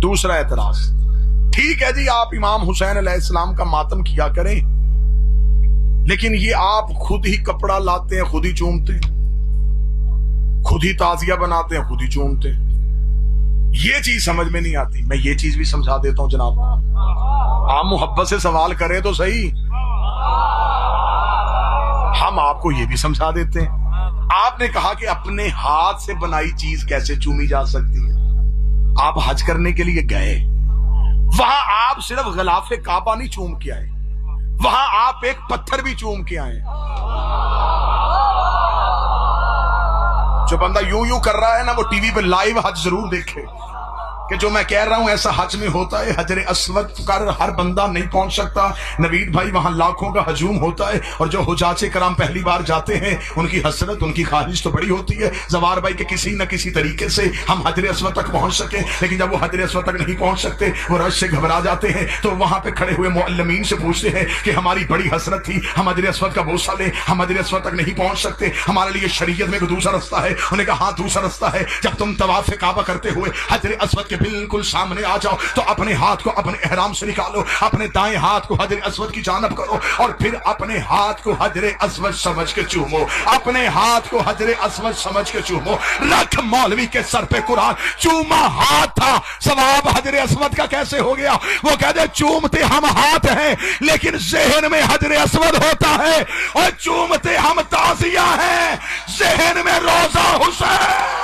دوسرا اعتراض، ٹھیک ہے جی آپ امام حسین علیہ السلام کا ماتم کیا کریں، لیکن یہ آپ خود ہی کپڑا لاتے ہیں خود ہی چومتے ہیں، خود ہی تعزیہ بناتے ہیں خود ہی چومتے ہیں، یہ چیز سمجھ میں نہیں آتی۔ میں یہ چیز بھی سمجھا دیتا ہوں جناب، آپ محبت سے سوال کریں تو صحیح، ہم آپ کو یہ بھی سمجھا دیتے ہیں۔ آپ نے کہا کہ اپنے ہاتھ سے بنائی چیز کیسے چومی جا سکتی ہے؟ آپ حج کرنے کے لیے گئے، وہاں آپ صرف غلاف کعبہ نہیں چوم کے آئے، وہاں آپ ایک پتھر بھی چوم کے آئے۔ جو بندہ یوں یوں کر رہا ہے نا، وہ ٹی وی پہ لائیو حج ضرور دیکھے کہ جو میں کہہ رہا ہوں ایسا حج میں ہوتا ہے۔ حجر اسود پر ہر بندہ نہیں پہنچ سکتا نوید بھائی، وہاں لاکھوں کا ہجوم ہوتا ہے، اور جو حجاج کرام پہلی بار جاتے ہیں ان کی حسرت، ان کی خواہش تو بڑی ہوتی ہے زوار بھائی کہ کسی نہ کسی طریقے سے ہم حجر اسود تک پہنچ سکیں، لیکن جب وہ حجر اسود تک نہیں پہنچ سکتے، وہ رش سے گھبرا جاتے ہیں، تو وہاں پہ کھڑے ہوئے معلمین سے پوچھتے ہیں کہ ہماری بڑی حسرت تھی، ہم حجر اسود کا بوسہ لیں، ہم حجر اسود تک نہیں پہنچ سکتے، ہمارے لیے شریعت میں کوئی دوسرا رستہ ہے؟ انہوں نے کہا ہاں دوسرا رستہ ہے، جب تم طواف کعبہ کرتے ہوئے حجر اسود کے بالکل سامنے آ جاؤ تو اپنے ہاتھ کو اپنے احرام سے نکالو، اپنے دائیں ہاتھ کو حجر اسود کی جانب کرو، اور پھر اپنے ہاتھ کو حجر اسود سمجھ کے چومو، اپنے ہاتھ کو حجر اسود سمجھ کے چومو۔ رکھ مولوی کے سر پہ قرآن، چوما ہاتھ تھا، ثواب حجر اسود کا کیسے ہو گیا؟ وہ کہتے چومتے ہم ہاتھ ہیں لیکن ذہن میں حجر اسود ہوتا ہے، اور چومتے ہم تعزیہ ہیں ذہن میں روضہ حسین۔